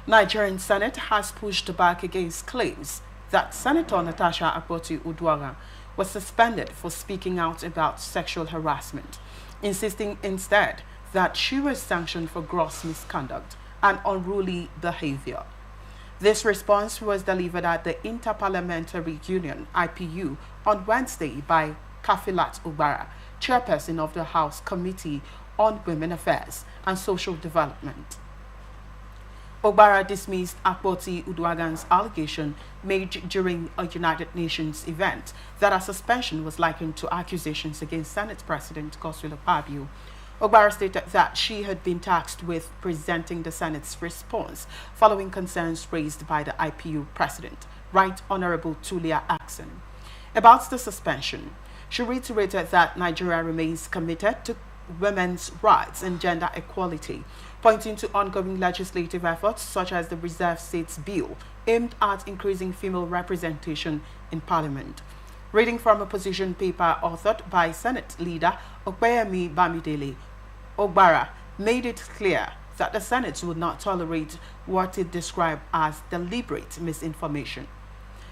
Nigerian Senate has pushed back against claims that Senator Natasha Akpoti-Uduaghan was suspended for speaking out about sexual harassment, insisting instead that she was sanctioned for gross misconduct and unruly behavior. This response was delivered at the Interparliamentary Union (IPU) on Wednesday by Kafilat Ubara, chairperson of the House Committee on Women Affairs and Social Development. Obara dismissed Akpoti-Uduaghan's allegation made during a United Nations event that a suspension was likened to accusations against Senate President Godswill Akpabio. Obara stated that she had been tasked with presenting the Senate's response following concerns raised by the IPU President, Right Honorable Tulia Axon. About the suspension, she reiterated that Nigeria remains committed to women's rights and gender equality, pointing to ongoing legislative efforts such as the Reserved Seats Bill aimed at increasing female representation in Parliament. Reading from a position paper authored by Senate leader Opeyemi Bamidele, Obara made it clear that the Senate would not tolerate what it described as deliberate misinformation.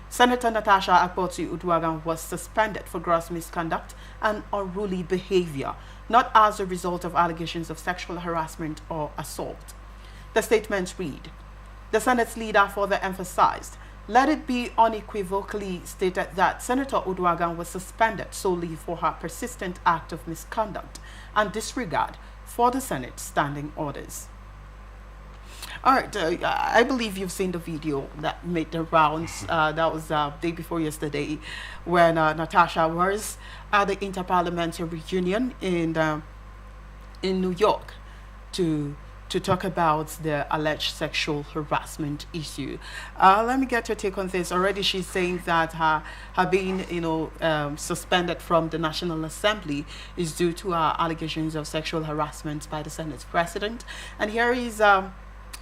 Senator Natasha Akpoti-Uduaghan was suspended for gross misconduct and unruly behavior, not as a result of allegations of sexual harassment or assault. The statement read, the Senate's leader further emphasized, let it be unequivocally stated that Senator Uduaghan was suspended solely for her persistent act of misconduct and disregard for the Senate's standing orders. All right, I believe you've seen the video that made the rounds. That was day before yesterday, when Natasha was at the Interparliamentary Union in New York to talk about the alleged sexual harassment issue. Let me get your take on this. Already, she's saying that her being, suspended from the National Assembly is due to allegations of sexual harassment by the Senate President. And here is.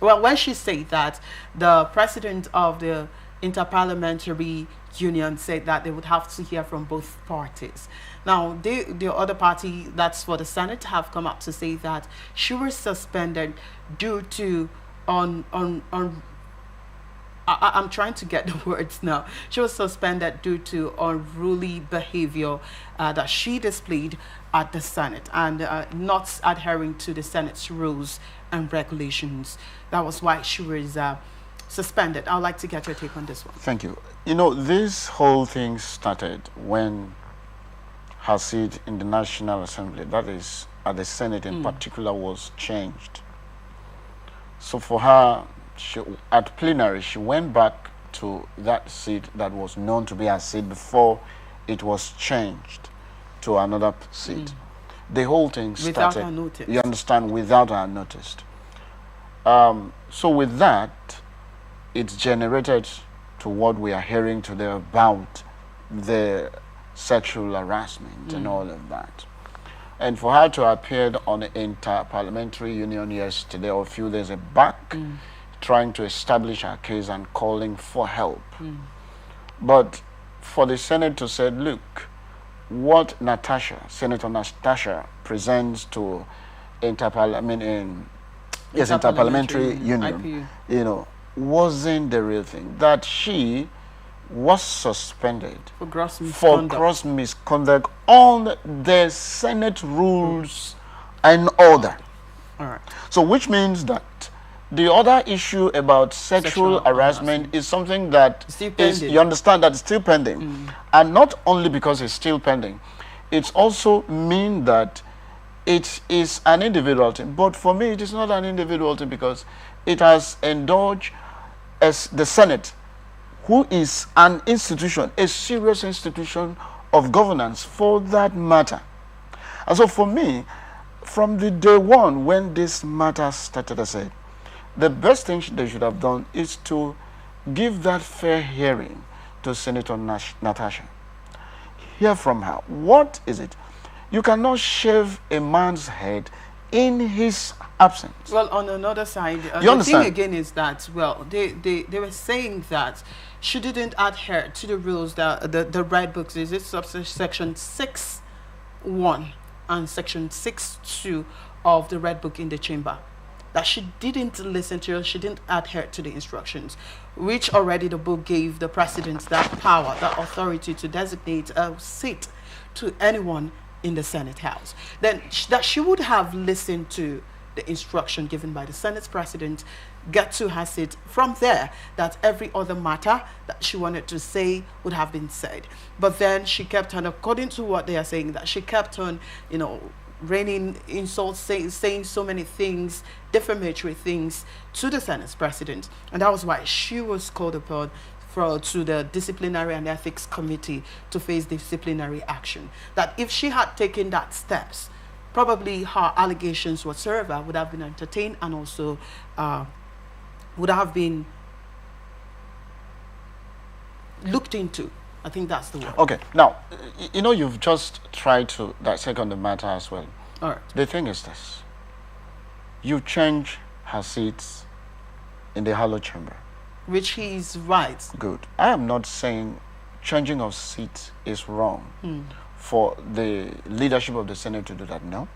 Well, when she said that, the president of the Interparliamentary Union said that they would have to hear from both parties. Now, the other party, that's for the Senate, have come up to say that she was suspended due to I'm trying to get the words now. She was suspended due to unruly behavior that she displayed at the Senate and not adhering to the Senate's rules and regulations. That was why she was suspended. I'd like to get your take on this one. Thank you. This whole thing started when her seat in the National Assembly, that is at the Senate in particular, was changed. So for her, at plenary, she went back to that seat that was known to be her seat before it was changed to another seat. The whole thing started, without her notice. You understand, without her notice. So with that, it's generated to what we are hearing today about the sexual harassment and all of that. And for her to appear on the Interparliamentary Union yesterday or a few days back, trying to establish her case and calling for help. But for the Senate to say, look, what Senator Natasha presents to Interparliamentary Union, IPU. Wasn't the real thing. That she was suspended For gross misconduct on the Senate rules and order. All right. So which means that the other issue about sexual harassment is something that is, you understand, that is still pending. And not only because it's still pending, it's also mean that it is an individual thing. But for me, it is not an individual thing because it has indulged as the Senate, who is an institution, a serious institution of governance for that matter. And so for me, from the day one when this matter started, I said, the best thing they should have done is to give that fair hearing to Senator Natasha. Hear from her. What is it? You cannot shave a man's head in his absence. Well, on another side, you the thing understand? again is that, well, they were saying that she didn't adhere to the rules, that the red books, is it section 6.1 and section 6.2 of the red book in the chamber. that she didn't listen to, she didn't adhere to the instructions, which already the book gave the president that power, that authority to designate a seat to anyone in the Senate House. Then that she would have listened to the instruction given by the Senate president, get to her seat. From there, that every other matter that she wanted to say would have been said. But then she kept on, according to what they are saying, that she kept on, you know, raining insults, saying so many things, defamatory things to the Senate president. And that was why she was called upon to the Disciplinary and Ethics Committee to face disciplinary action. That if she had taken that steps, probably her allegations whatsoever would have been entertained and also would have been looked into. I think that's the word. Okay. Now, you know, you've just tried to dissect on the matter as well. All right. The thing is this. You change her seats in the hollow chamber. Which he is right. Good. I am not saying changing of seats is wrong for the leadership of the Senate to do that. No.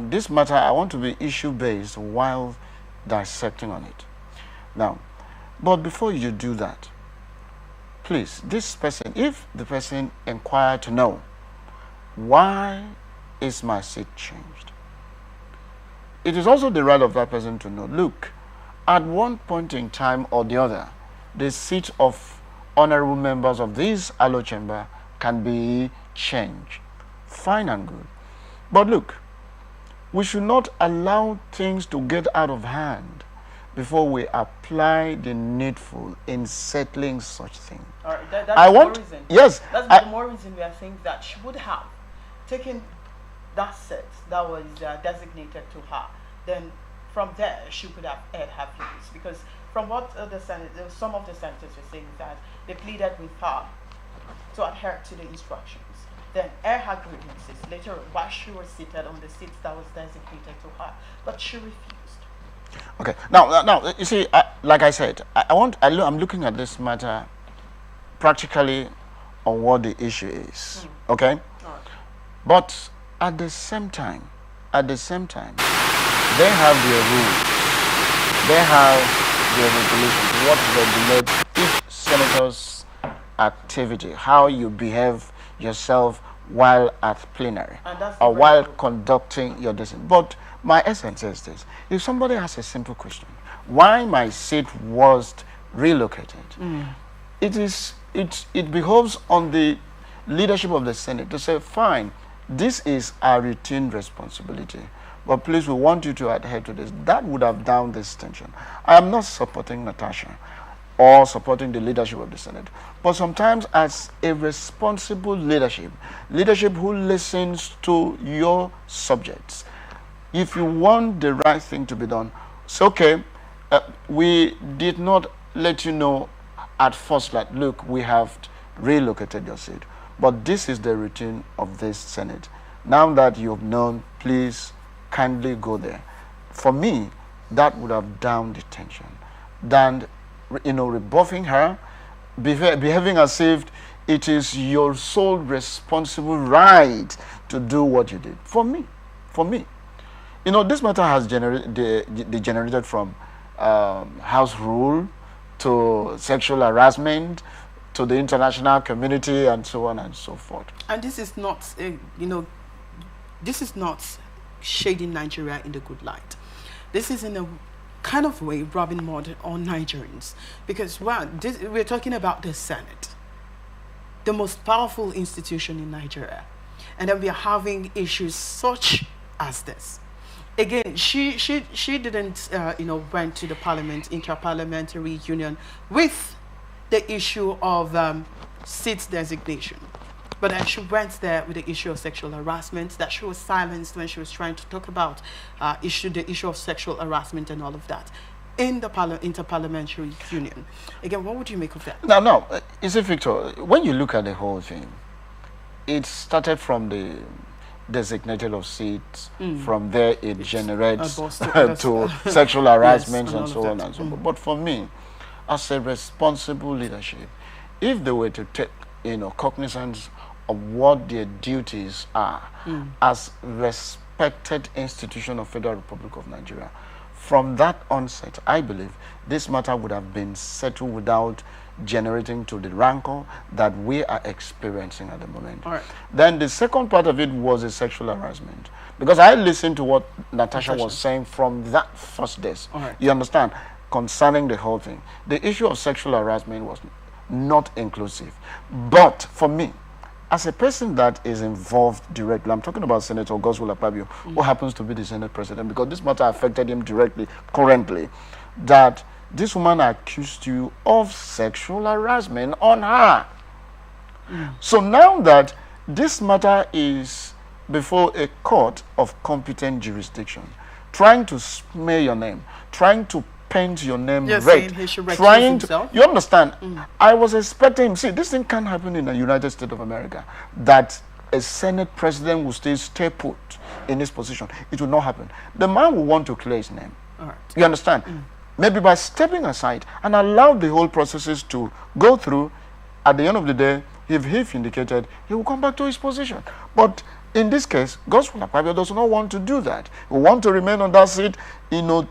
This matter, I want to be issue-based while dissecting on it. Now, but before you do that, please, this person, if the person inquired to know, why is my seat changed? It is also the right of that person to know, look, at one point in time or the other, the seat of honorable members of this hollow chamber can be changed. Fine and good. But look, we should not allow things to get out of hand before we apply the needful in settling such things. All right, that's the more reason. Yes. That's the more reason we are saying that she would have taken that seat that was designated to her. Then from there, she could have aired her feelings. Because from what some of the senators were saying, that they pleaded with her to adhere to the instructions. Then air her grievances later on while she was seated on the seat that was designated to her. But she refused. Okay. Now, you see, like I said, I'm looking at this matter practically on what the issue is. Okay. All right. But at the same time, they have their rules. They have their regulations. What regulate each senator's activity, how you behave yourself while at plenary or while conducting your decision. But my essence is this: if somebody has a simple question, why my seat was relocated, it behoves on the leadership of the Senate to say, fine, this is our routine responsibility, but please, we want you to adhere to this. That would have downed this tension. I am not supporting Natasha or supporting the leadership of the Senate, but sometimes as a responsible leadership who listens to your subjects, if you want the right thing to be done, it's okay. We did not let you know at first that, look, we have relocated your seat, but this is the routine of this Senate. Now that you've known, please kindly go there. For me, that would have downed the tension than, you know, rebuffing her, behaving as if it is your sole responsible right to do what you did. For me, you know, this matter has degenerated from house rule to sexual harassment to the international community and so on and so forth. And this is not, you know, this is not shading Nigeria in the good light. This is in a kind of way rubbing mud on Nigerians, because we're talking about the Senate, the most powerful institution in Nigeria, and then we are having issues such as this. Again, she didn't you know, went to the Inter-Parliamentary Union with the issue of seat designation, but then she went there with the issue of sexual harassment, that she was silenced when she was trying to talk about the issue of sexual harassment and all of that in the Inter-Parliamentary Union. Again, what would you make of that? No, you see, Victor, when you look at the whole thing, it started from the designated of seats. From there, it generates to sexual harassment, yes, and so on and so forth. But for me, as a responsible leadership, if they were to take, you know, cognizance of what their duties are as responsible respected institution of Federal Republic of Nigeria. From that onset, I believe this matter would have been settled without generating to the rancor that we are experiencing at the moment. All right. Then the second part of it was a sexual harassment. Because I listened to what Natasha was saying from that first day. All right. You understand? Concerning the whole thing. The issue of sexual harassment was not inclusive. But for me, as a person that is involved directly, I'm talking about Senator xual Akpoti-Uduaghan, who happens to be the Senate President, because this matter affected him directly, currently, that this woman accused you of sexual harassment on her. So now that this matter is before a court of competent jurisdiction, trying to smear your name, trying to paint your name red, trying to, you understand? I was expecting him, see, this thing can't happen in the United States of America, that a Senate President will stay put in his position. It will not happen. The man will want to clear his name. All right. You understand? Maybe by stepping aside and allow the whole processes to go through, at the end of the day, if he vindicated, he will come back to his position. But in this case, xual Akpoti-Uduaghan does not want to do that. We want to remain on that seat. You know,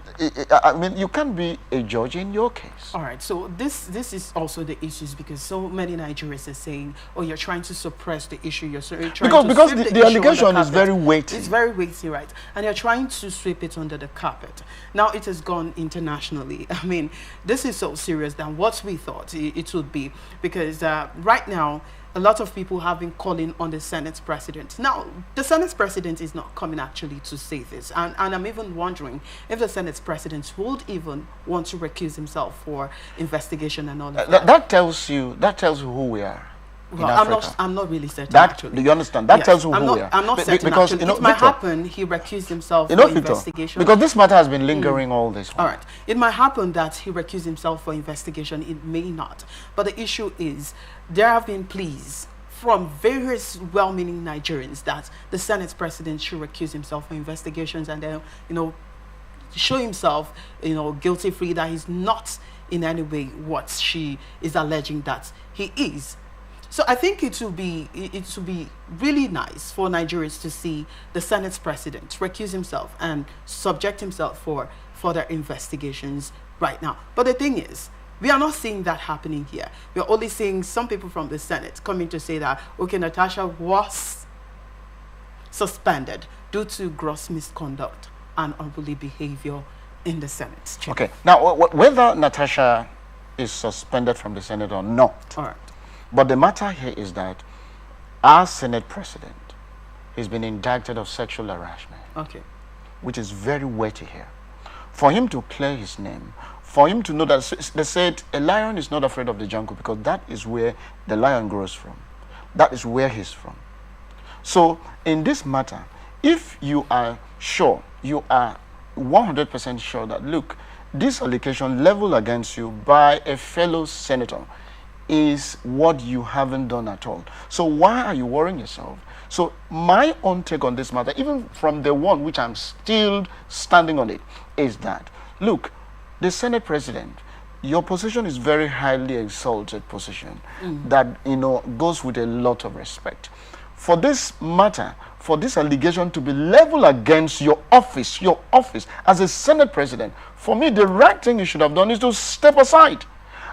I mean, you can't be a judge in your case. All right. So this is also the issues, because so many Nigerians are saying, "Oh, you're trying to suppress the issue. You're trying because the allegation is very weighty. It's very weighty, right? And you're trying to sweep it under the carpet. Now it has gone internationally. I mean, this is so serious than what we thought it would be, because right now, a lot of people have been calling on the Senate President. Now, the Senate President is not coming actually to say this. And I'm even wondering if the Senate President would even want to recuse himself for investigation and all of that. That tells you who we are. Well, I'm not really certain, actually. Do you understand? That tells you who we are. I'm not certain, because, actually. You know, it might Victor, happen he recused himself for investigation. Because this matter has been lingering all this while. All right. It might happen that he recused himself for investigation. It may not. But the issue is, there have been pleas from various well-meaning Nigerians that the Senate President should recuse himself for investigations and then, you know, show himself, you know, guilty-free, that he's not in any way what she is alleging that he is. So I think it will be really nice for Nigerians to see the Senate President recuse himself and subject himself for further investigations right now. But the thing is, we are not seeing that happening here. We are only seeing some people from the Senate coming to say that, okay, Natasha was suspended due to gross misconduct and unruly behavior in the Senate. Okay, now whether Natasha is suspended from the Senate or not, all right. But the matter here is that our Senate President has been indicted of sexual harassment, okay, which is very weighty here. For him to clear his name, for him to know that, they said a lion is not afraid of the jungle, because that is where the lion grows from. That is where he's from. So in this matter, if you are sure, you are 100% sure that, look, this allegation leveled against you by a fellow senator is what you haven't done at all. So why are you worrying yourself? So my own take on this matter, even from the one which I'm still standing on it, is that, look, the Senate President, your position is very highly exalted position that, you know, goes with a lot of respect. For this matter, for this allegation to be leveled against your office as a Senate President, for me, the right thing you should have done is to step aside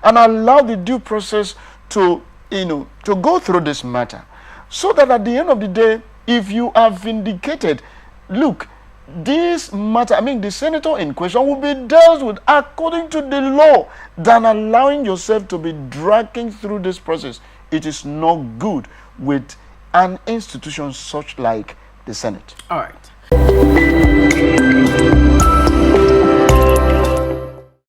and allow the due process to, you know, to go through this matter, so that at the end of the day, if you are vindicated, look, this matter, I mean, the senator in question will be dealt with according to the law, than allowing yourself to be dragging through this process. It is not good with an institution such like the Senate. All right.